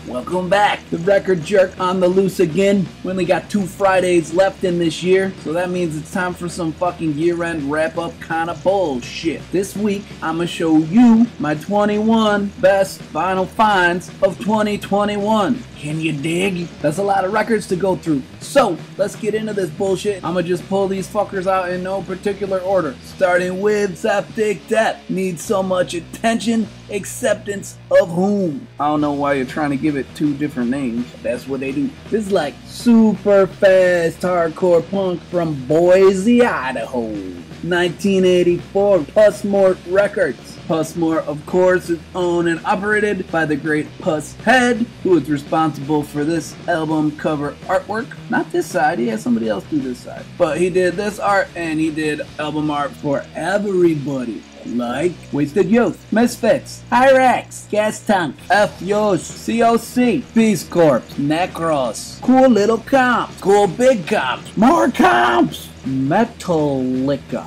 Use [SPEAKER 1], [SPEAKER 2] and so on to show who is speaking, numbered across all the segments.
[SPEAKER 1] Welcome back. The Record Jerk on the loose again. We only got 2 Fridays left in this year, so that means it's time for some fucking year-end wrap-up kind of bullshit. This week, I'm gonna show you my 21 best vinyl finds of 2021. Can you dig? That's a lot of records to go through. So, let's get into this bullshit. I'm gonna just pull these fuckers out in no particular order. Starting with Septic Death. Needs so much attention, acceptance of whom? I don't know why you're trying to give it 2 different names. That's what they do. This is like super fast hardcore punk from Boise, Idaho. 1984, Pussmore Records. Pussmore, of course, is owned and operated by the great Puss Head, who is responsible for this album cover artwork. Not this side, he had somebody else do this side. But he did this art, and he did album art for everybody. Like Wasted Youth, Misfits, Hyrax, Gas Tank, F.Yo's, COC, Peace Corps, Necros, Cool Little Comps, Cool Big Comps, More Comps, Metallica.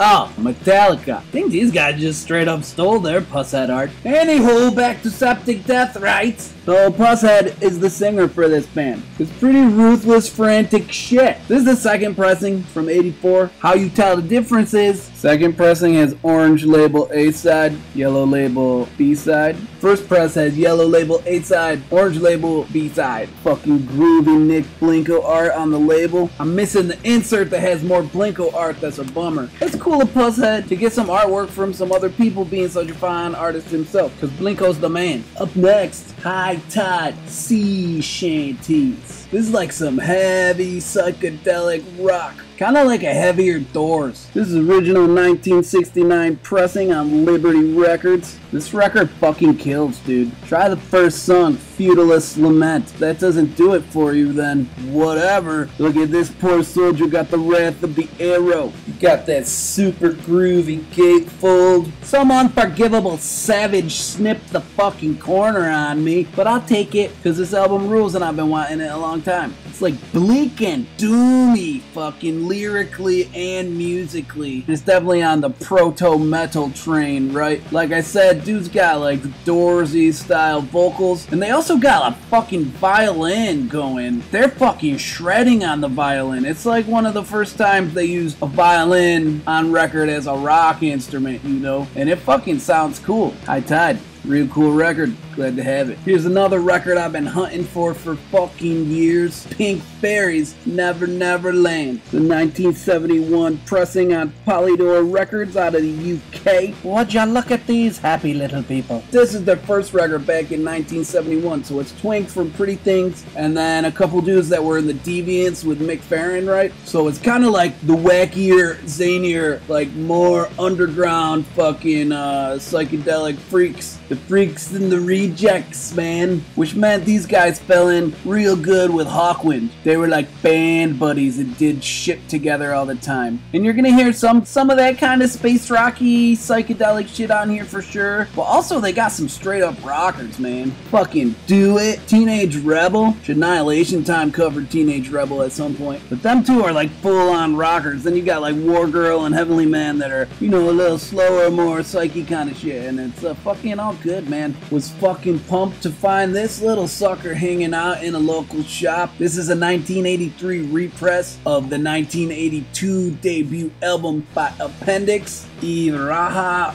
[SPEAKER 1] Oh, Metallica. I think these guys just straight up stole their Pusshead art. Anywho, back to Septic Death, right? So Pusshead is the singer for this band. It's pretty ruthless, frantic shit. This is the second pressing from '84. How you tell the difference is, second pressing has orange label A-side, yellow label B-side. First press has yellow label A-side, orange label B-side. Fucking groovy Nick Blinko art on the label. I'm missing the insert that has more Blinko art. That's a bummer. It's cool of Pusshead to get some artwork from some other people, being such a fine artist himself, because Blinko's the man. Up next, High Tide Sea Shanties. This is like some heavy psychedelic rock. Kind of like a heavier Doors. This is original 1969 pressing on Liberty Records. This record fucking kills, dude. Try the first song, Feudalist Lament. If that doesn't do it for you, then whatever. Look at this poor soldier, got the wrath of the arrow. You got that super groovy gatefold. Some unforgivable savage snipped the fucking corner on me, but I'll take it, because this album rules and I've been wanting it a long time. It's like bleak and doomy, fucking lyrically and musically. It's definitely on the proto-metal train, right? Like I said, dude's got like Doorsy style vocals, and they also got a fucking violin going. They're fucking shredding on the violin. It's like one of the first times they used a violin on record as a rock instrument, you know? And it fucking sounds cool. High Tide. Real cool record. Glad to have it. Here's another record I've been hunting for fucking years. Pink Fairies, Never Never Land. The 1971 pressing on Polydor Records out of the UK. Would ya look at these happy little people? This is their first record back in 1971, so it's Twink from Pretty Things, and then a couple dudes that were in the Deviants with Mick Farron, right? So it's kind of like the wackier, zanier, like more underground fucking psychedelic freaks. The Freaks and the Rejects, man. Which meant these guys fell in real good with Hawkwind. They were like band buddies and did shit together all the time. And you're gonna hear some of that kind of space rocky psychedelic shit on here for sure. But also they got some straight up rockers, man. Fucking Do It, Teenage Rebel. Annihilation Time covered Teenage Rebel at some point. But them two are like full on rockers. Then you got like War Girl and Heavenly Man that are, you know, a little slower, more psyche kind of shit. And it's fucking all good, man. Was fucking pumped to find this little sucker hanging out in a local shop. This is a 1983 repress of the 1982 debut album by Appendix, Iraha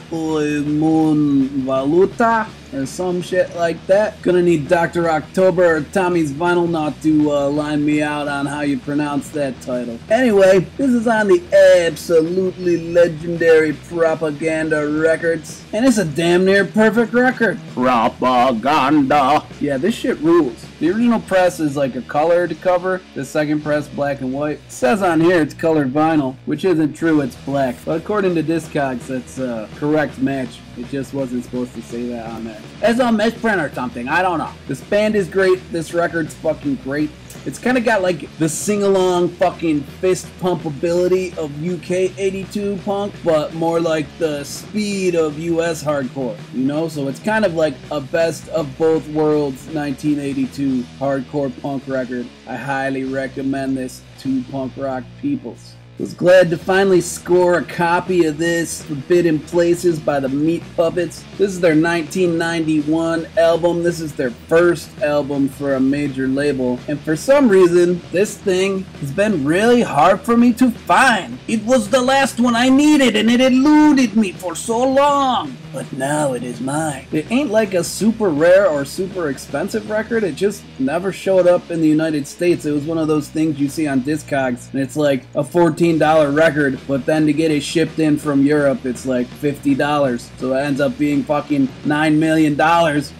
[SPEAKER 1] Mun Valuta, or some shit like that. Gonna need Dr. October or Tommy's Vinyl Knot to line me out on how you pronounce that title. Anyway, this is on the absolutely legendary Propaganda Records, and it's a damn near perfect record. Propaganda. Yeah, this shit rules. The original press is like a colored cover. The second press, black and white. It says on here it's colored vinyl, which isn't true, it's black. But according to Discogs, that's a correct match. It just wasn't supposed to say that on there. It's a misprint or something, I don't know. This band is great, this record's fucking great. It's kind of got like the sing-along fucking fist pump ability of UK 82 punk, but more like the speed of US hardcore, you know? So it's kind of like a best of both worlds 1982 hardcore punk record. I highly recommend this to punk rock peoples. Was glad to finally score a copy of this, Forbidden Places by the Meat Puppets. This is their 1991 album. This is their first album for a major label. And for some reason, this thing has been really hard for me to find. It was the last one I needed and it eluded me for so long. But now it is mine. It ain't like a super rare or super expensive record. It just never showed up in the United States. It was one of those things you see on Discogs. And it's like a $14 record, but then to get it shipped in from Europe, it's like $50. So it ends up being fucking $9 million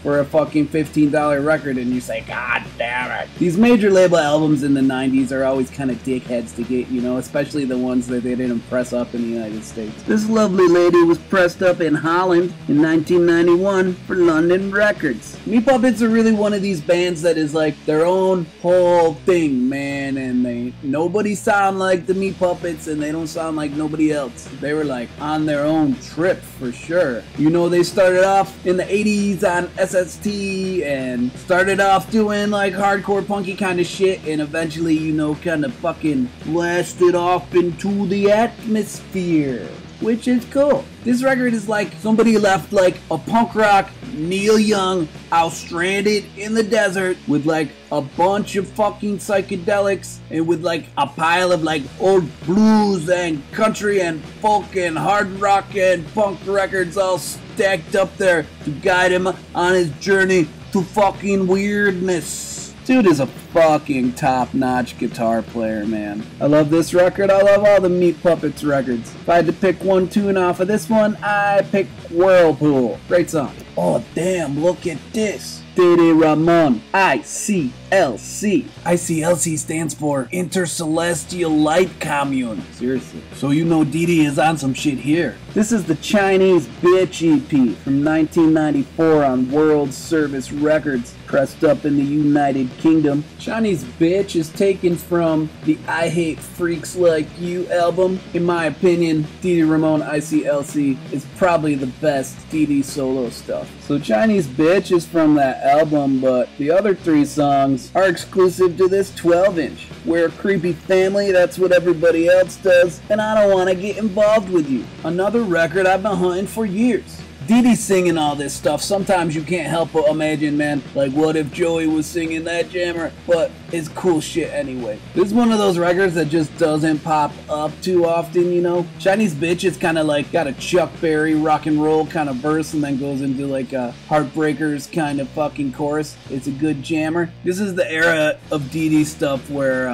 [SPEAKER 1] for a fucking $15 record. And you say, God damn it. These major label albums in the 90s are always kind of dickheads to get, you know, especially the ones that they didn't press up in the United States. This lovely lady was pressed up in Holland in 1991 for London Records. Meat Puppets are really one of these bands that is like their own whole thing, man, and nobody sound like the Meat Puppets and they don't sound like nobody else. They were like on their own trip for sure. You know, they started off in the 80s on SST and started off doing like hardcore punky kind of shit, and eventually, you know, kind of fucking blasted off into the atmosphere, which is cool. This record is like somebody left like a punk rock Neil Young out stranded in the desert with like a bunch of fucking psychedelics and with like a pile of like old blues and country and folk and hard rock and punk records all stacked up there to guide him on his journey to fucking weirdness. Dude is a fucking top-notch guitar player, man. I love this record. I love all the Meat Puppets records. If I had to pick one tune off of this one, I pick Whirlpool. Great song. Oh, damn, look at this. Didi Ramon, ICLC. ICLC stands for Intercelestial Light Commune. Seriously. So you know Didi is on some shit here. This is the Chinese Bitch EP from 1994 on World Service Records, pressed up in the United Kingdom. Chinese Bitch is taken from the I Hate Freaks Like You album. In my opinion, Didi Ramon ICLC is probably the best Didi solo stuff. So Chinese Bitch is from that album, but the other three songs are exclusive to this 12-inch. We're a creepy family, that's what everybody else does, and I don't want to get involved with you. Another record I've been hunting for years. Didi's singing all this stuff. Sometimes you can't help but imagine, man, like what if Joey was singing that jammer? But it's cool shit anyway. This is one of those records that just doesn't pop up too often, you know? Chinese Bitch is kind of like got a Chuck Berry rock and roll kind of verse and then goes into like a Heartbreakers kind of fucking chorus. It's a good jammer. This is the era of Didi stuff where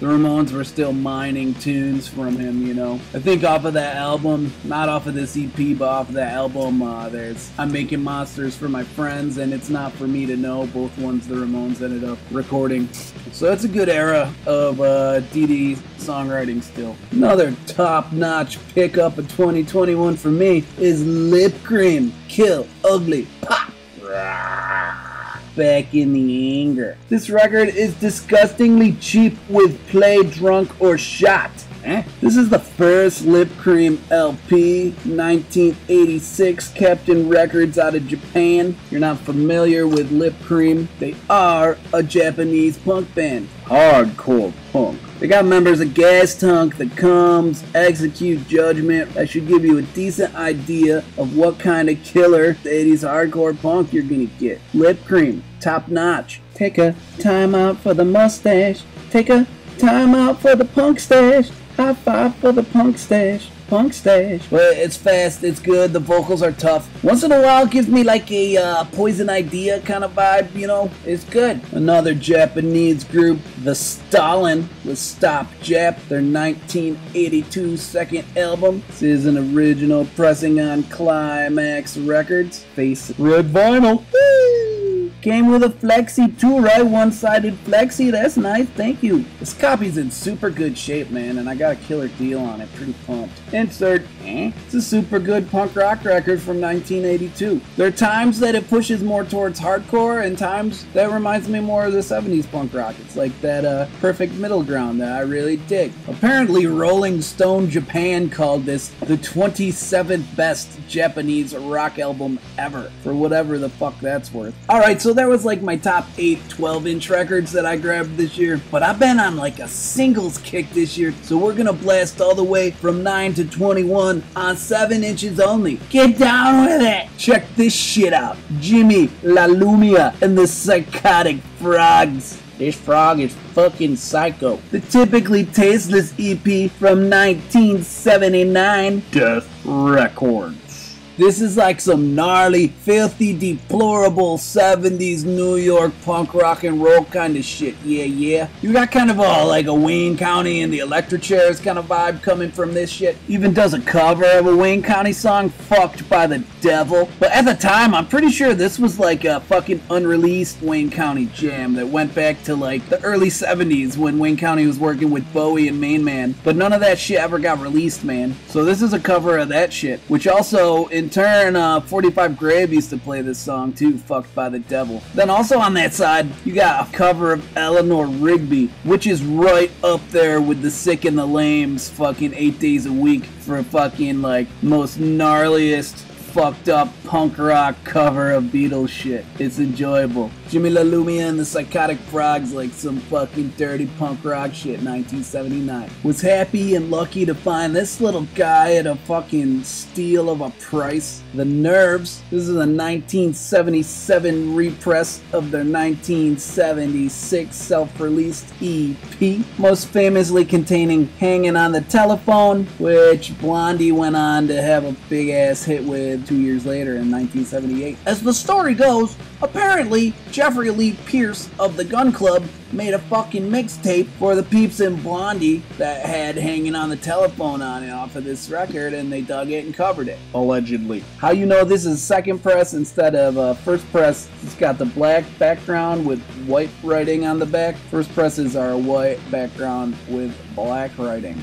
[SPEAKER 1] the Ramones were still mining tunes from him, you know? I think off of that album, not off of this EP, but off of that album, there's I'm Making Monsters for My Friends and It's Not For Me To Know, both ones the Ramones ended up recording. So that's a good era of Didi songwriting still. Another top-notch pickup of 2021 for me is Lip Cream, Kill, Ugly, Pop. Back in the anger. This record is disgustingly cheap with Play Drunk or Shot. This is the first Lip Cream LP, 1986, Captain Records out of Japan. If you're not familiar with Lip Cream, they are a Japanese punk band. Hardcore punk. They got members of Gas Tank, The Combs, Execute Judgment. That should give you a decent idea of what kind of killer 80s hardcore punk you're gonna get. Lip Cream, top notch. Take a time out for the mustache. Take a time out for the punk stash. High five for the punk stash. Punk stash. But it's fast, it's good, the vocals are tough. Once in a while it gives me like a Poison Idea kind of vibe, you know? It's good. Another Japanese group, The Stalin, with Stop Jap, their 1982 second album. This is an original pressing on Climax Records. Face red vinyl. Woo! Came with a flexi too, right? One-sided flexi. That's nice. Thank you. This copy's in super good shape, man, and I got a killer deal on it. Pretty pumped. Insert. It's a super good punk rock record from 1982. There are times that it pushes more towards hardcore and times that reminds me more of the 70s punk rock. It's like that perfect middle ground that I really dig. Apparently, Rolling Stone Japan called this the 27th best Japanese rock album ever, for whatever the fuck that's worth. Alright, so that was like my top 8 12-inch records that I grabbed this year, but I've been on like a singles kick this year, so we're gonna blast all the way from 9 to 21 on 7 inches only. Get down with it! Check this shit out. Jimmy La Lumia and the Psychotic Frogs. This frog is fucking psycho. The Typically Tasteless EP from 1979. Death Records. This is like some gnarly, filthy, deplorable 70s New York punk rock and roll kind of shit. Yeah. You got kind of like a Wayne County and the Electric Chairs kind of vibe coming from this shit. Even does a cover of a Wayne County song, Fucked by the Devil. But at the time, I'm pretty sure this was like a fucking unreleased Wayne County jam that went back to like the early 70s when Wayne County was working with Bowie and Main Man. But none of that shit ever got released, man. So this is a cover of that shit, which also, in turn, 45 Grave used to play this song too, Fucked by the Devil. Then also on that side, you got a cover of Eleanor Rigby, which is right up there with the Sick and the Lame's fucking 8 days a week for fucking like most gnarliest fucked up punk rock cover of Beatles shit. It's enjoyable. Jimmy La Lumia and the Psychotic Frogs, like some fucking dirty punk rock shit, 1979. Was happy and lucky to find this little guy at a fucking steal of a price. The Nerves. This is a 1977 repress of their 1976 self-released EP, most famously containing Hanging on the Telephone, which Blondie went on to have a big ass hit with 2 years later in 1978. As the story goes, apparently Jeffrey Lee Pierce of the Gun Club made a fucking mixtape for the peeps in Blondie that had Hanging on the Telephone on it off of this record, and they dug it and covered it, allegedly. How you know this is second press instead of first press? It's got the black background with white writing on the back. First presses are a white background with black writing.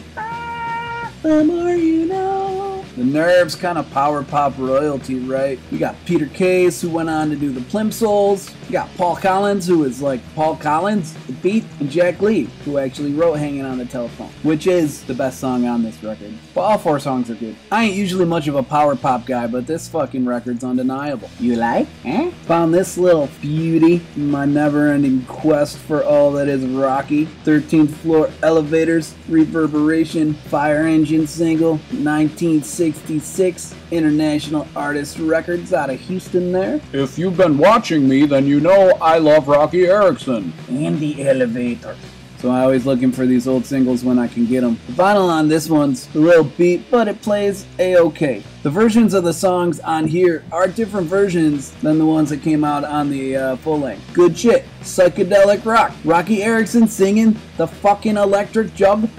[SPEAKER 1] The more you know. The Nerves, kind of power pop royalty, right? You got Peter Case, who went on to do the Plimsouls. You got Paul Collins, who is like Paul Collins, the beat, and Jack Lee, who actually wrote Hanging on the Telephone, which is the best song on this record. But all 4 songs are good. I ain't usually much of a power pop guy, but this fucking record's undeniable. You like? Found this little beauty in my never-ending quest for all that is rocky. 13th Floor Elevators, Reverberation, Fire Engine single, 1966, International Artist Records out of Houston there. If you've been watching me, then you know I love Rocky Erickson. And the Elevators. So I'm always looking for these old singles when I can get them. The vinyl on this one's a little beat, but it plays a-okay. The versions of the songs on here are different versions than the ones that came out on the full length. Good shit. Psychedelic rock. Rocky Erickson singing the fucking electric jug.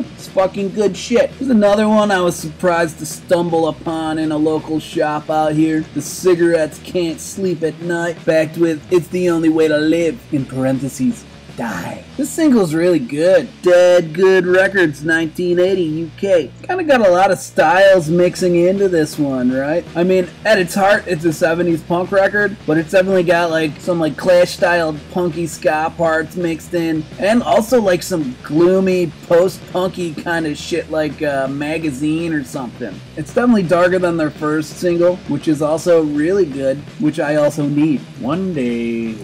[SPEAKER 1] It's fucking good shit. There's another one I was surprised to stumble upon in a local shop out here. The Cigarettes Can't Sleep at Night, backed with It's the Only Way to Live, in parentheses, die. This single's really good. Dead Good Records, 1980, UK. Kinda got a lot of styles mixing into this one, right? I mean, at its heart, it's a 70s punk record, but it's definitely got like some like Clash-styled punky ska parts mixed in, and also like some gloomy post-punky kind of shit like Magazine or something. It's definitely darker than their first single, which is also really good, which I also need. One day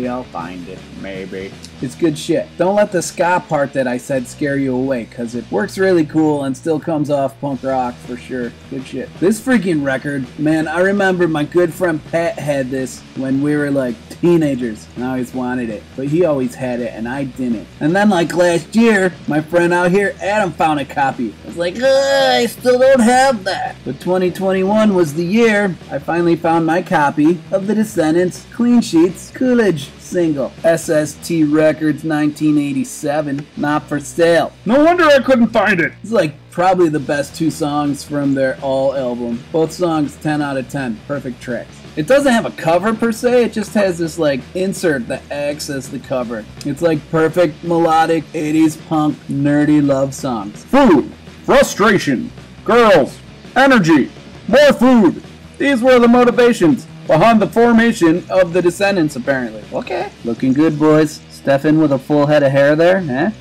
[SPEAKER 1] I'll find it, maybe. It's good shit. Don't let the ska part that I said scare you away, because it works really cool and still comes off punk rock for sure. Good shit. This freaking record, man, I remember my good friend Pat had this when we were like teenagers, and I always wanted it, but he always had it and I didn't. And then like last year, my friend out here, Adam, found a copy. I was like, I still don't have that. But 2021 was the year I finally found my copy of The Descendants' Clean Sheets Coolidge single. SST Records 1987, Not For Sale.
[SPEAKER 2] No wonder I couldn't find it.
[SPEAKER 1] It's like probably the best 2 songs from their All album. Both songs 10 out of 10, perfect tracks. It doesn't have a cover per se, it just has this like insert that acts as the cover. It's like perfect melodic 80s punk nerdy love songs.
[SPEAKER 2] Food, frustration, girls, energy, more food.
[SPEAKER 1] These were the motivations behind the formation of the Descendants, apparently. Okay. Looking good, boys. Stefan with a full head of hair there,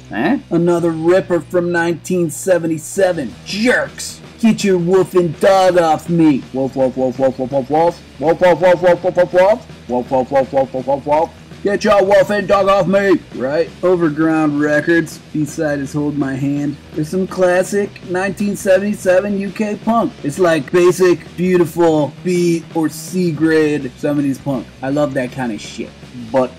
[SPEAKER 1] Another ripper from 1977. Jerks! Get your wolf and dog off me. Wolf, wolf, wolf, wolf, wolf, wolf, wolf. Wolf, wolf, wolf, wolf, wolf, wolf, wolf. Wolf, wolf, wolf, wolf, wolf, wolf, wolf. Get your wolf and dog off me. Right? Overground Records. B-side is Hold My Hand. There's some classic 1977 UK punk. It's like basic, beautiful B or C grade 70s punk. I love that kind of shit. But.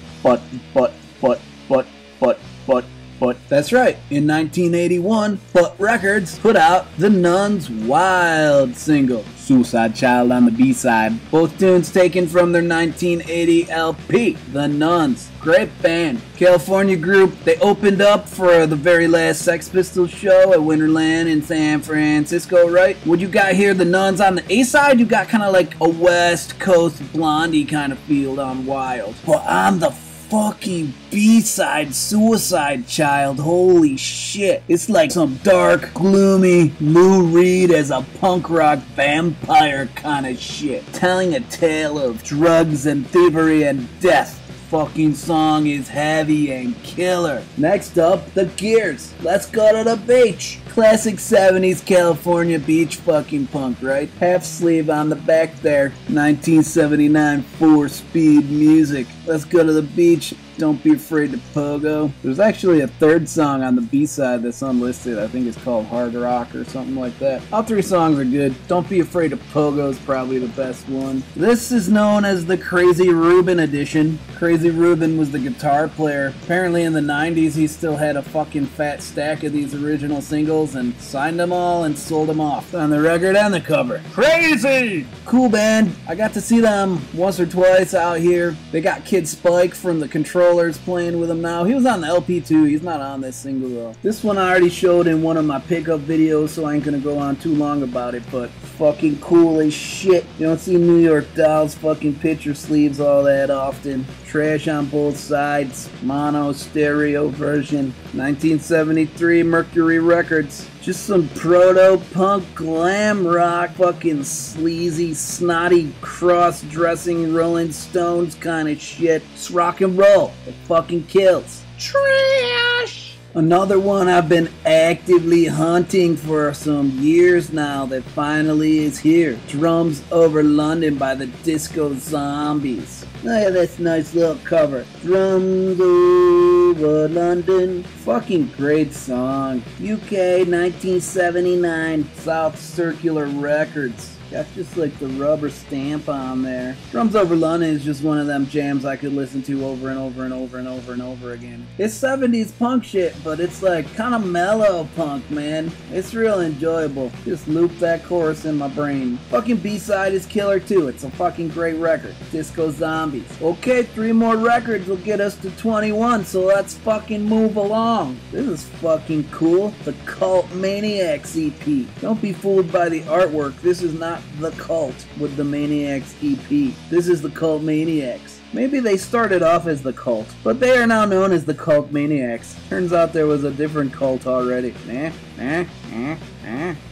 [SPEAKER 1] That's right. In 1981, Butt Records put out The Nuns' Wild single. Suicide Child on the B-side. Both tunes taken from their 1980 LP, The Nuns. Great band. California group. They opened up for the very last Sex Pistols show at Winterland in San Francisco, right? When you got here, The Nuns on the A-side, you got kind of like a West Coast Blondie kind of feel on Wild. But on the fucking B-side, Suicide Child, holy shit. It's like some dark, gloomy Lou Reed as a punk rock vampire kind of shit. Telling a tale of drugs and thievery and death. Fucking song is heavy and killer. Next up, The Gears. Let's go to the beach. Classic 70s California beach fucking punk, right? Half sleeve on the back there. 1979 4-speed music. Let's go to the beach. Don't Be Afraid to Pogo. There's actually a third song on the B-side that's unlisted. I think it's called Hard Rock or something like that. All 3 songs are good. Don't Be Afraid to Pogo is probably the best one. This is known as the Crazy Ruben edition. Crazy Ruben was the guitar player. Apparently in the 90s he still had a fucking fat stack of these original singles and signed them all and sold them off on the record and the cover.
[SPEAKER 2] Crazy!
[SPEAKER 1] Cool band. I got to see them once or twice out here. They got Kid Spike from the Controllers playing with them now. He was on the LP too. He's not on this single though. This one I already showed in one of my pickup videos, so I ain't gonna go on too long about it, but fucking cool as shit. You don't see New York Dolls fucking picture sleeves all that often. Trash on both sides. Mono stereo version. 1973 Mercury Records. Just some proto-punk glam rock, fucking sleazy, snotty, cross-dressing Rolling Stones kind of shit. It's rock and roll. It fucking kills. Trash! Another one I've been actively hunting for some years now that finally is here. Drums Over London by the Disco Zombies. Look at this nice little cover. Drums Over London. Fucking great song. UK 1979 South Circular Records. Got just like the rubber stamp on there. Drums Over London is just one of them jams I could listen to over and over and over and over and over again. It's 70s punk shit, but it's like kind of mellow punk, man. It's real enjoyable. Just loop that chorus in my brain. Fucking B-side is killer too. It's a fucking great record. Disco Zombies. Okay, 3 more records will get us to 21, so let's fucking move along. This is fucking cool. The Cult Maniacs EP. Don't be fooled by the artwork. This is not The Cult with the Maniacs EP. This is the Cult Maniacs. Maybe they started off as the Cult, but they are now known as the Cult Maniacs. Turns out there was a different cult already.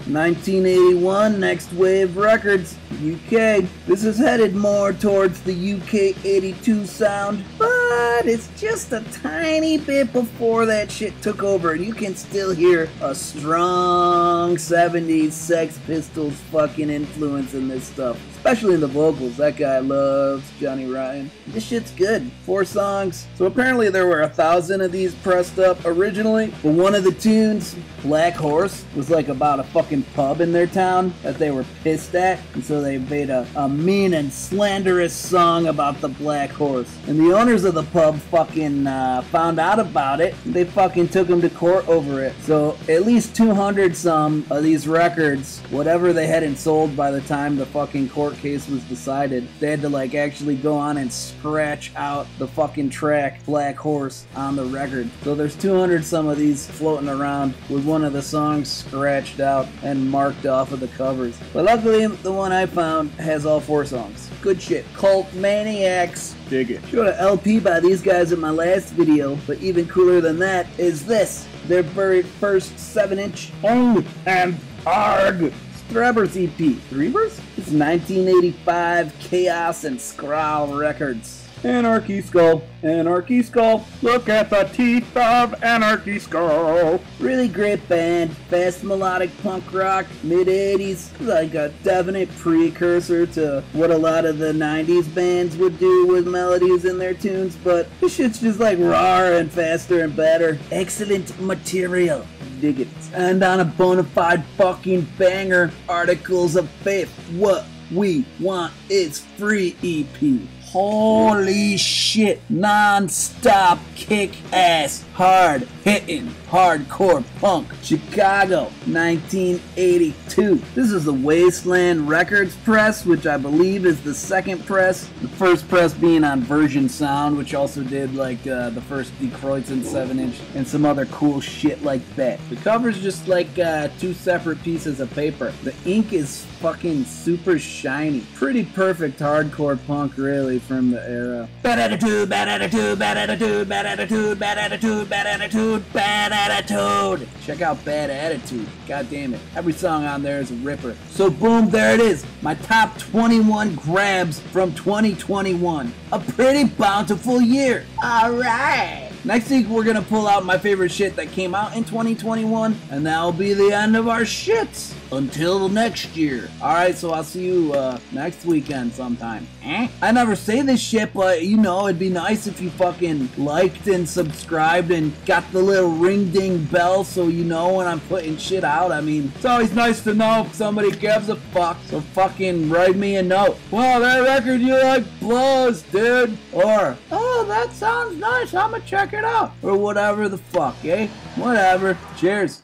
[SPEAKER 1] 1981, Next Wave Records, UK. This is headed more towards the UK 82 sound, but it's just a tiny bit before that shit took over, and you can still hear a strong 70s Sex Pistols fucking influence in this stuff. Especially in the vocals. That guy loves Johnny Ryan. This shit's good. 4 songs. So apparently there were 1,000 of these pressed up originally, but one of the tunes, Black Horse, was like about a fucking pub in their town that they were pissed at, and so they made a mean and slanderous song about the Black Horse. And the owners of the the pub fucking found out about it, they fucking took him to court over it. So at least 200 some of these records, whatever they hadn't sold by the time the fucking court case was decided, they had to like actually go on and scratch out the fucking track Black Horse on the record. So there's 200 some of these floating around with one of the songs scratched out and marked off of the covers. But luckily the one I found has all 4 songs. Good shit. Cult Maniacs.
[SPEAKER 2] Dig it.
[SPEAKER 1] Showed an LP by these guys in my last video, but even cooler than that is this. Their very first 7-inch.
[SPEAKER 2] Oh, and arg.
[SPEAKER 1] Threbbers EP. Threbbers? It's 1985 Chaos and Skral Records.
[SPEAKER 2] Anarchy Skull. Anarchy Skull. Look at the teeth of Anarchy Skull.
[SPEAKER 1] Really great band. Fast melodic punk rock. Mid-80s. Like a definite precursor to what a lot of the 90s bands would do with melodies in their tunes. But this shit's just like raw and faster and better. Excellent material. Dig it. And on a bona fide fucking banger, Articles of Faith. What we want is free EP. Holy shit, non-stop kick-ass, hard-hitting, hardcore punk, Chicago, 1982. This is the Wasteland Records press, which I believe is the second press. The first press being on Version Sound, which also did like the first Die Kreuzen 7-inch and some other cool shit like that. The cover's just like 2 separate pieces of paper. The ink is fucking super shiny. Pretty perfect hardcore punk, really, from the era. Bad attitude, bad attitude, bad attitude, bad attitude, bad attitude, bad attitude, bad attitude. Check out Bad Attitude. God damn it. Every song on there is a ripper. So boom, there it is. My top 21 grabs from 2021. A pretty bountiful year. Alright. Next week, we're gonna pull out my favorite shit that came out in 2021, and that'll be the end of our shits. Until next year. Alright, so I'll see you next weekend sometime. I never say this shit, but you know, it'd be nice if you fucking liked and subscribed and got the little ring ding bell so you know when I'm putting shit out. I mean, it's always nice to know if somebody gives a fuck, so fucking write me a note. Wow, that record you like blows, dude. Or, oh, that sounds nice, I'ma check it out. Or whatever the fuck, eh? Whatever. Cheers.